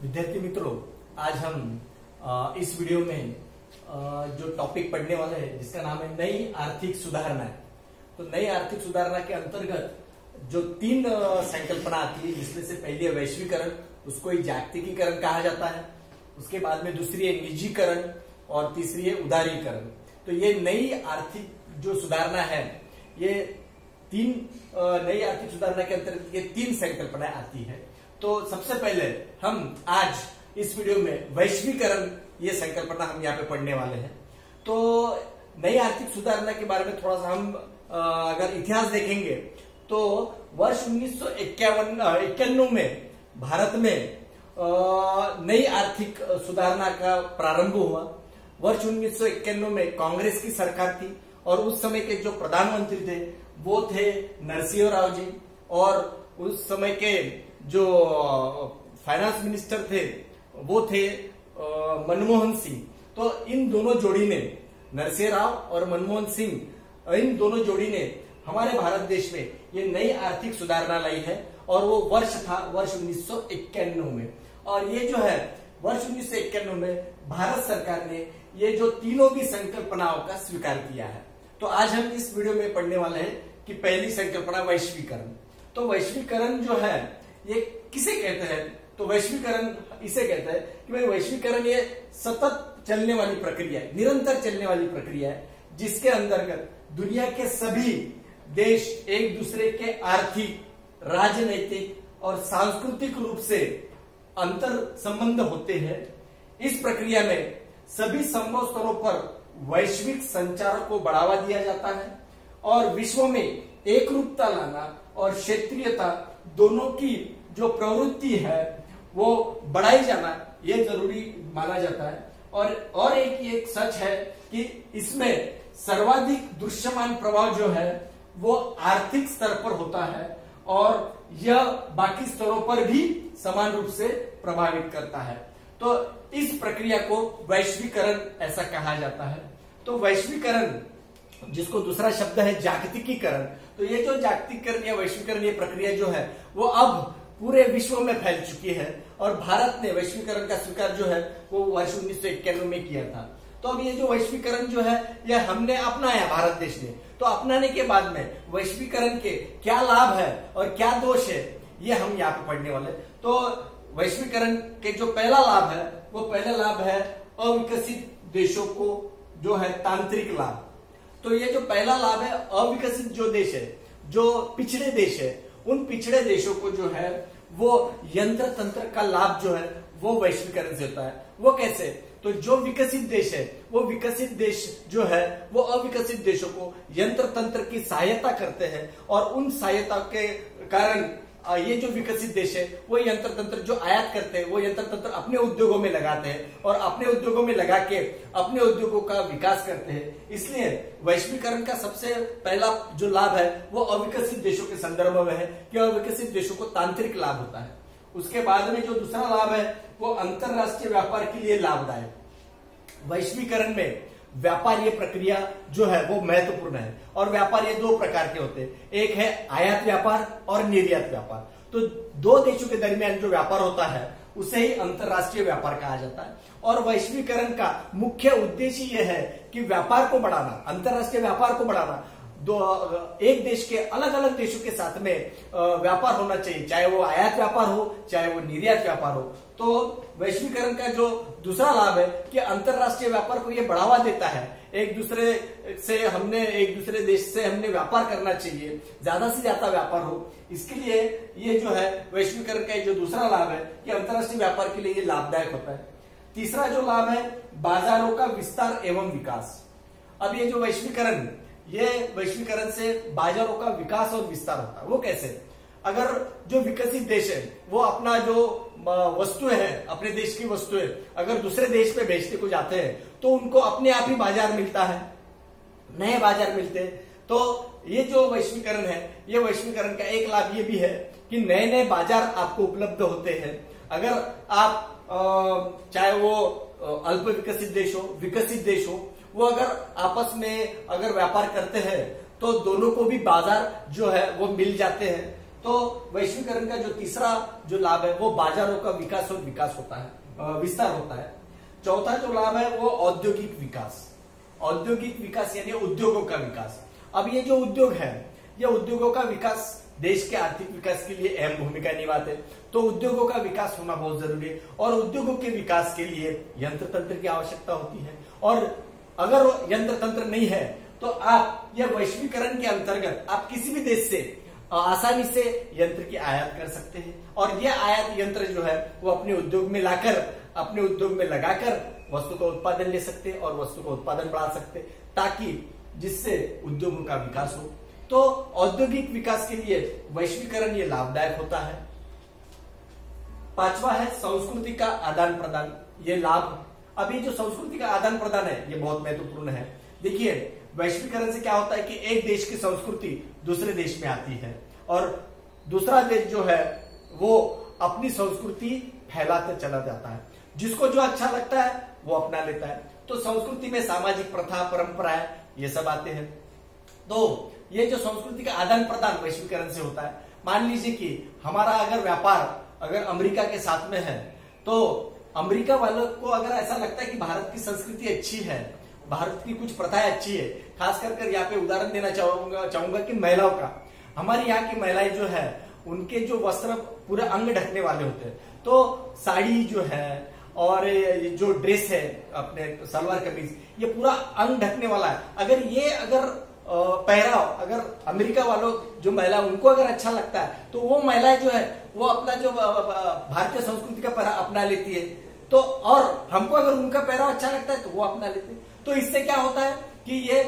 विद्यार्थी मित्रों, आज हम इस वीडियो में जो टॉपिक पढ़ने वाले हैं जिसका नाम है नई आर्थिक सुधारणा। तो नई आर्थिक सुधारणा के अंतर्गत जो तीन संकल्पना आती है, जिसमें से पहली है वैश्वीकरण, उसको ही जागतिकीकरण कहा जाता है। उसके बाद में दूसरी है निजीकरण और तीसरी है उदारीकरण। तो ये नई आर्थिक जो सुधारणा है, ये तीन नई आर्थिक सुधारणा के अंतर्गत ये तीन संकल्पनाएं आती है। तो सबसे पहले हम आज इस वीडियो में वैश्वीकरण ये संकल्पना हम यहाँ पे पढ़ने वाले हैं। तो नई आर्थिक सुधारणा के बारे में थोड़ा सा हम अगर इतिहास देखेंगे तो वर्ष 1991 में भारत में नई आर्थिक सुधारणा का प्रारंभ हुआ। वर्ष 1991 में कांग्रेस की सरकार थी और उस समय के जो प्रधानमंत्री थे वो थे नरसिंह राव जी, और उस समय के जो फाइनेंस मिनिस्टर थे वो थे मनमोहन सिंह। तो इन दोनों जोड़ी ने, नरसिंह राव और मनमोहन सिंह, इन दोनों जोड़ी ने हमारे भारत देश में ये नई आर्थिक सुधारणा लाई है। और वो वर्ष था वर्ष 1991 में। और ये जो है वर्ष 1991 में भारत सरकार ने ये जो तीनों की संकल्पनाओं का स्वीकार किया है। तो आज हम इस वीडियो में पढ़ने वाले हैं कि पहली संकल्पना वैश्वीकरण। तो वैश्वीकरण जो है ये किसे कहते हैं? तो वैश्वीकरण इसे कहते हैं कि भाई वैश्वीकरण ये सतत चलने वाली प्रक्रिया है, निरंतर चलने वाली प्रक्रिया है, जिसके अंतर्गत दुनिया के सभी देश एक दूसरे के आर्थिक, राजनैतिक और सांस्कृतिक रूप से अंतर संबंध होते हैं। इस प्रक्रिया में सभी संभव स्तरों पर वैश्विक संचार को बढ़ावा दिया जाता है और विश्व में एक रूपता लाना और क्षेत्रीयता दोनों की जो प्रवृत्ति है वो बढ़ाई जाना ये जरूरी माना जाता है। और एक सच है कि इसमें सर्वाधिक दृश्यमान प्रभाव जो है वो आर्थिक स्तर पर होता है और यह बाकी स्तरों पर भी समान रूप से प्रभावित करता है। तो इस प्रक्रिया को वैश्वीकरण ऐसा कहा जाता है। तो वैश्वीकरण, जिसको दूसरा शब्द है जागतिकीकरण, तो ये जो जागतिकीकरण या वैश्वीकरण ये प्रक्रिया जो है वो अब पूरे विश्व में फैल चुकी है। और भारत ने वैश्वीकरण का स्वीकार जो है वो वर्ष 1991 में किया था। तो अब ये जो वैश्वीकरण जो है ये हमने अपनाया, भारत देश ने। तो अपनाने के बाद में वैश्वीकरण के क्या लाभ है और क्या दोष है ये हम यहाँ पे पढ़ने वाले। तो वैश्वीकरण के जो पहला लाभ है वो पहला लाभ है अविकसित देशों को जो है तांत्रिक लाभ। तो ये जो पहला लाभ है, अविकसित जो देश है, जो पिछड़े देश है, उन पिछड़े देशों को जो है वो यंत्र तंत्र का लाभ जो है वो वैश्वीकरण से होता है। वो कैसे? तो जो विकसित देश है वो विकसित देश जो है वो अविकसित देशों को यंत्र तंत्र की सहायता करते हैं और उन सहायता के कारण ये जो विकसित देश है वो यंत्र तंत्र जो आयात करते हैं वो यंत्र तंत्र अपने उद्योगों में लगाते हैं और अपने उद्योगों में लगा के अपने उद्योगों का विकास करते हैं। इसलिए वैश्वीकरण का सबसे पहला जो लाभ है वो अविकसित देशों के संदर्भ में है कि अविकसित देशों को तांत्रिक लाभ होता है। उसके बाद में जो दूसरा लाभ है वो अंतरराष्ट्रीय व्यापार के लिए लाभदायक। वैश्वीकरण में व्यापार ये प्रक्रिया जो है वो महत्वपूर्ण है। और व्यापार ये दो प्रकार के होते हैं, एक है आयात व्यापार और निर्यात व्यापार। तो दो देशों के दरमियान जो व्यापार होता है उसे ही अंतरराष्ट्रीय व्यापार कहा जाता है। और वैश्वीकरण का मुख्य उद्देश्य यह है कि व्यापार को बढ़ाना, अंतरराष्ट्रीय व्यापार को बढ़ाना। एक देश के अलग अलग देशों के साथ में व्यापार होना चाहिए, चाहे वो आयात व्यापार हो चाहे वो निर्यात व्यापार हो। तो वैश्वीकरण का जो दूसरा लाभ है कि अंतरराष्ट्रीय व्यापार को ये बढ़ावा देता है। एक दूसरे देश से हमने व्यापार करना चाहिए, ज्यादा से ज्यादा व्यापार हो। इसके लिए ये जो है वैश्वीकरण का जो दूसरा लाभ है कि अंतरराष्ट्रीय व्यापार के लिए ये लाभदायक होता है। तीसरा जो लाभ है बाजारों का विस्तार एवं विकास। अब ये जो वैश्वीकरण से बाजारों का विकास और विस्तार होता है। वो कैसे? अगर जो विकसित देश है वो अपना जो वस्तुएं है, अपने देश की वस्तुएं अगर दूसरे देश में बेचने को जाते हैं तो उनको अपने आप ही बाजार मिलता है, नए बाजार मिलते हैं। तो ये जो वैश्वीकरण है, ये वैश्वीकरण का एक लाभ ये भी है कि नए नए बाजार आपको उपलब्ध होते हैं। अगर आप चाहे वो अल्प विकसित देश हो, विकसित देश हो, वो अगर आपस में अगर व्यापार करते हैं तो दोनों को भी बाजार जो है वो मिल जाते हैं। तो वैश्वीकरण का जो तीसरा जो लाभ है वो बाजारों का विकास और विस्तार होता है। चौथा जो लाभ है वो औद्योगिक विकास यानी उद्योगों का विकास। अब ये जो उद्योग है, ये उद्योगों का विकास देश के आर्थिक विकास के लिए अहम भूमिका निभाते हैं। तो उद्योगों का विकास होना बहुत जरूरी है और उद्योगों के विकास के लिए यंत्र तंत्र की आवश्यकता होती है। और अगर यंत्र तंत्र नहीं है तो आप यह वैश्वीकरण के अंतर्गत आप किसी भी देश से आसानी से यंत्र की आयात कर सकते हैं और यह आयात यंत्र जो है वो अपने उद्योग में लगाकर वस्तु का उत्पादन ले सकते हैं और वस्तु का उत्पादन बढ़ा सकते हैं, ताकि जिससे उद्योगों का विकास हो। तो औद्योगिक विकास के लिए वैश्वीकरण ये लाभदायक होता है। पांचवा है संस्कृति का आदान प्रदान, ये लाभ। अभी जो संस्कृति का आदान प्रदान है ये बहुत महत्वपूर्ण है। देखिए, वैश्वीकरण से क्या होता है कि एक देश की संस्कृति दूसरे देश में आती है और दूसरा देश जो है वो अपनी संस्कृति फैलाते चला जाता है। जिसको जो अच्छा लगता है वो अपना लेता है। तो संस्कृति में सामाजिक प्रथा, परंपराएं ये सब आते हैं। तो ये जो संस्कृति का आदान प्रदान वैश्वीकरण से होता है। मान लीजिए कि हमारा अगर व्यापार अगर अमेरिका के साथ में है, तो अमेरिका वालों को अगर ऐसा लगता है कि भारत की संस्कृति अच्छी है, भारत की कुछ प्रथाएं अच्छी है, खास कर यहाँ पे उदाहरण देना चाहूंगा कि महिलाओं का। हमारी यहाँ की महिलाएं जो है उनके जो वस्त्र पूरे अंग ढकने वाले होते हैं, तो साड़ी जो है और जो ड्रेस है अपने सलवार कमीज, ये पूरा अंग ढकने वाला है। अगर पहराव अगर अमेरिका वालों जो महिला उनको अगर अच्छा लगता है तो वो महिलाएं जो है वो अपना जो भारतीय संस्कृति का पहराव अपना लेती है। तो और हमको अगर उनका पहराव अच्छा लगता है तो वो अपना लेते हैं। तो इससे क्या होता है कि ये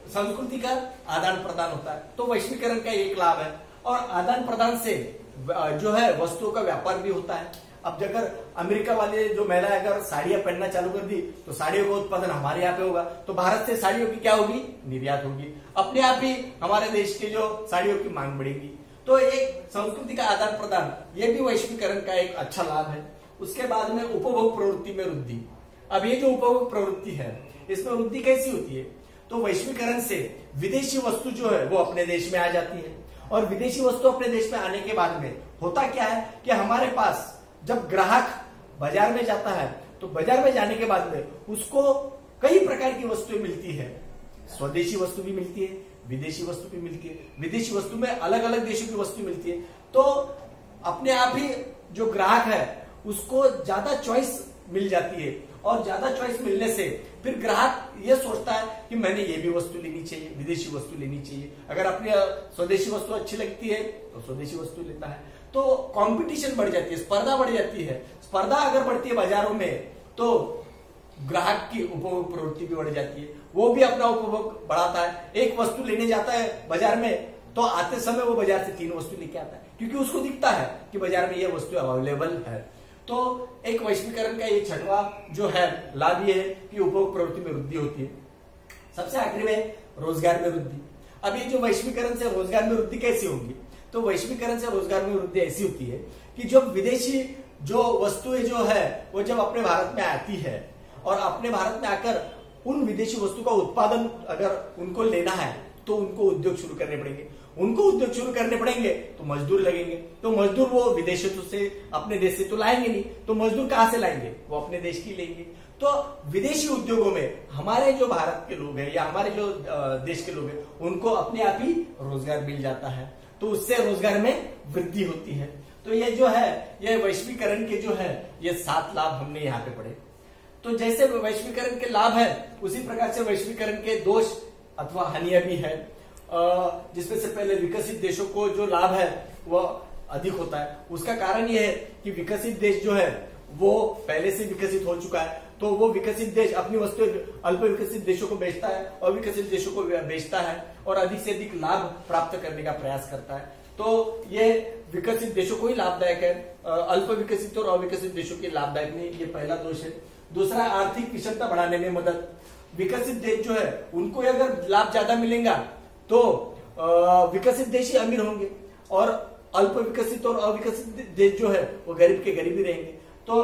संस्कृति का आदान प्रदान होता है। तो वैश्वीकरण का एक लाभ है। और आदान प्रदान से जो है वस्तुओं का व्यापार भी होता है। अब अगर अमेरिका वाले जो महिला अगर साड़ियां पहनना चालू कर दी तो साड़ियों का उत्पादन हमारे यहाँ पे होगा, तो भारत से साड़ियों की क्या होगी, निर्यात होगी। अपने आप ही हमारे देश की जो साड़ियों की मांग बढ़ेगी। तो एक संस्कृति का आदान प्रदान ये भी वैश्वीकरण का एक अच्छा लाभ है। उसके बाद में उपभोग प्रवृत्ति में वृद्धि। अब ये जो उपभोग प्रवृत्ति है इसमें वृद्धि कैसी होती है, तो वैश्वीकरण से विदेशी वस्तु जो है वो अपने देश में आ जाती है। और विदेशी वस्तु अपने देश में आने के बाद में होता क्या है कि हमारे पास जब ग्राहक बाजार में जाता है तो बाजार में जाने के बाद में उसको कई प्रकार की वस्तुएं मिलती है। स्वदेशी वस्तु भी मिलती है, विदेशी वस्तु भी मिलती है। विदेशी वस्तु में अलग अलग देशों की वस्तु मिलती है। तो अपने आप ही जो ग्राहक है उसको ज्यादा चॉइस मिल जाती है और ज्यादा चॉइस मिलने से फिर ग्राहक ये सोचता है कि मैंने ये भी वस्तु लेनी चाहिए, विदेशी वस्तु लेनी चाहिए। अगर अपनी स्वदेशी वस्तु अच्छी लगती है तो स्वदेशी वस्तु लेता है। तो कंपटीशन बढ़ जाती है, स्पर्धा बढ़ जाती है। स्पर्धा अगर बढ़ती है बाजारों में तो ग्राहक की उपभोग प्रवृत्ति भी बढ़ जाती है, वो भी अपना उपभोग बढ़ाता है। एक वस्तु लेने जाता है बाजार में तो आते समय वो बाजार से 3 वस्तु लेके आता है, क्योंकि उसको दिखता है कि बाजार में ये वस्तु अवेलेबल है। तो एक वैश्वीकरण का ये छठवां जो है लाभ ये है कि उपभोग प्रवृत्ति में वृद्धि होती है। सबसे आखिरी में रोजगार में वृद्धि। अब ये जो वैश्वीकरण से रोजगार में वृद्धि कैसी होगी, तो वैश्वीकरण से रोजगार में वृद्धि ऐसी होती है कि जब विदेशी जो वस्तुएं जो है वो जब अपने भारत में आती है और अपने भारत में आकर उन विदेशी वस्तु का उत्पादन अगर उनको लेना है तो उनको उद्योग शुरू करने पड़ेंगे। उनको उद्योग शुरू करने पड़ेंगे तो मजदूर लगेंगे। तो मजदूर वो विदेशों से अपने देश से तो लाएंगे नहीं, तो मजदूर कहां से लाएंगे, वो अपने देश की लेंगे। तो विदेशी उद्योगों में हमारे जो भारत के लोग हैं या हमारे जो देश के लोग हैं उनको अपने आप ही रोजगार मिल जाता है। तो उससे रोजगार में वृद्धि होती है। तो ये जो है ये वैश्वीकरण के जो है ये 7 लाभ हमने यहाँ पे पढ़े। तो जैसे वैश्वीकरण के लाभ है उसी प्रकार से वैश्वीकरण के दोष अथवा हानियां भी है, जिसमें से पहले विकसित देशों को जो लाभ है वो अधिक होता है। उसका कारण यह है कि विकसित देश जो है वो पहले से विकसित हो चुका है, तो वो विकसित देश अपनी वस्तु अल्प विकसित देशों को बेचता है और विकसित देशों को बेचता है और अधिक से अधिक लाभ प्राप्त करने का प्रयास करता है। तो ये विकसित देशों को ही लाभदायक है, अल्प विकसित और अविकसित देशों के लाभदायक नहीं। ये पहला दोष है। दूसरा, आर्थिक विषमता बढ़ाने में मदद। विकसित देश जो है उनको अगर लाभ ज्यादा मिलेगा तो विकसित देश ही अमीर होंगे और अल्प विकसित और अविकसित देश जो है वो गरीब के गरीब ही रहेंगे। तो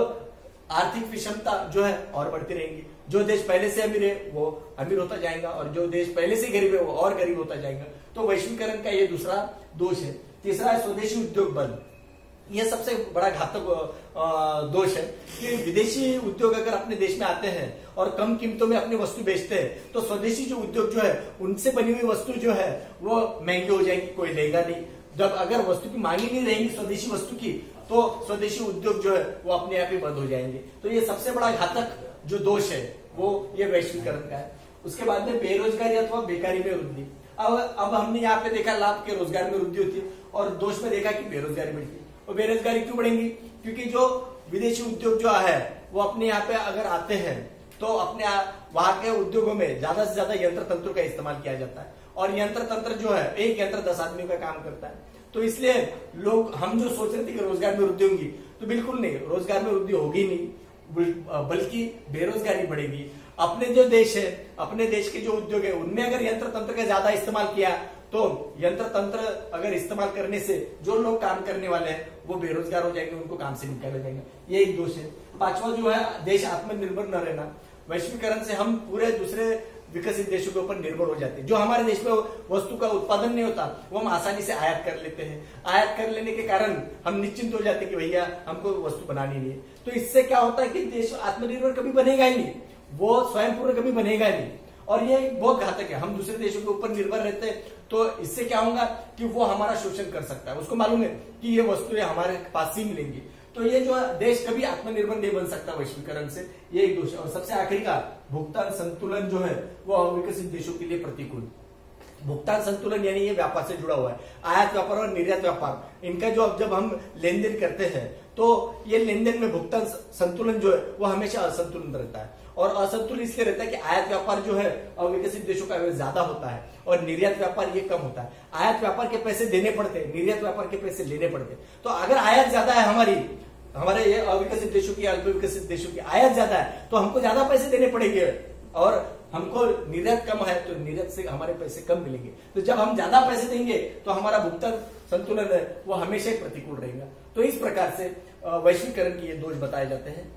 आर्थिक विषमता जो है और बढ़ती रहेंगी। जो देश पहले से अमीर है वो अमीर होता जाएगा और जो देश पहले से गरीब है वो और गरीब होता जाएगा। तो वैश्वीकरण का ये दूसरा दोष है तीसरा है स्वदेशी उद्योग बल। यह सबसे बड़ा घातक दोष है कि विदेशी उद्योग अगर अपने देश में आते हैं और कम कीमतों में अपनी वस्तु बेचते हैं तो स्वदेशी जो उद्योग जो है उनसे बनी हुई वस्तु जो है वो महंगी हो जाएगी, कोई लेगा नहीं। जब अगर वस्तु की मांग ही नहीं रहेगी स्वदेशी वस्तु की तो स्वदेशी उद्योग जो है वो अपने आप ही बंद हो जाएंगे। तो ये सबसे बड़ा घातक जो दोष है वो ये वैश्वीकरण का है। उसके बाद में बेरोजगारी अथवा बेकारी में वृद्धि। अब हमने यहाँ पे देखा लाभ के रोजगार में वृद्धि होती है और दोष में देखा कि बेरोजगारी बढ़ती है। और बेरोजगारी क्यों बढ़ेंगी? क्योंकि जो विदेशी उद्योग जो है वो अपने यहाँ पे अगर आते हैं तो अपने वहां के उद्योगों में ज्यादा से ज्यादा यंत्र तंत्र का इस्तेमाल किया जाता है और यंत्र तंत्र जो है एक यंत्र 10 आदमियों का काम करता है। तो इसलिए लोग हम जो सोच रहे थे कि रोजगार में वृद्धि होगी, तो बिल्कुल नहीं, रोजगार में वृद्धि होगी नहीं, बल्कि बेरोजगारी बढ़ेगी। अपने जो देश है, अपने देश के जो उद्योग है उनमें अगर यंत्र तंत्र का ज्यादा इस्तेमाल किया तो यंत्र तंत्र अगर इस्तेमाल करने से जो लोग काम करने वाले हैं वो बेरोजगार हो जाएंगे, उनको काम से निकाला जाएगा। ये एक दोष है। पांचवा जो है देश आत्मनिर्भर न रहना। वैश्वीकरण से हम पूरे दूसरे विकसित देशों के ऊपर निर्भर हो जाते हैं। जो हमारे देश में वस्तु का उत्पादन नहीं होता वो हम आसानी से आयात कर लेते हैं। आयात कर लेने के कारण हम निश्चिंत हो जाते हैं कि भैया हमको वस्तु बनानी नहीं है। तो इससे क्या होता है कि देश आत्मनिर्भर कभी बनेगा ही नहीं, वो स्वयंपूर्ण कभी बनेगा ही नहीं। और ये बहुत घातक है। हम दूसरे देशों के ऊपर निर्भर रहते हैं तो इससे क्या होगा कि वो हमारा शोषण कर सकता है। उसको मालूम है कि ये वस्तुएं हमारे पास ही मिलेंगी। तो ये जो देश कभी आत्मनिर्भर नहीं बन सकता वैश्वीकरण से, ये एक दोष है। और सबसे आखिरी का भुगतान संतुलन जो है वो विकसित देशों के लिए प्रतिकूल। भुगतान संतुलन यानी ये व्यापार से जुड़ा हुआ है। आयात व्यापार और निर्यात व्यापार, इनका जो जब हम लेन देन करते हैं तो ये लेन देन में भुगतान संतुलन जो है वो हमेशा असंतुलन रहता है। और असंतुलन इसलिए रहता है कि आयात व्यापार जो है विकसित देशों का ज्यादा होता है और निर्यात व्यापार ये कम होता है। आयात व्यापार के पैसे देने पड़ते हैं, निर्यात व्यापार के पैसे लेने पड़ते हैं। तो अगर आयात ज्यादा है हमारे ये अविकसित देशों की, अल्प विकसित देशों की आयात ज्यादा है तो हमको ज्यादा पैसे देने पड़ेंगे और हमको निर्यात कम है तो निर्यात से हमारे पैसे कम मिलेंगे। तो जब हम ज्यादा पैसे देंगे तो हमारा भुगतान संतुलन है वो हमेशा ही प्रतिकूल रहेगा। तो इस प्रकार से वैश्वीकरण के ये दोष बताए जाते हैं।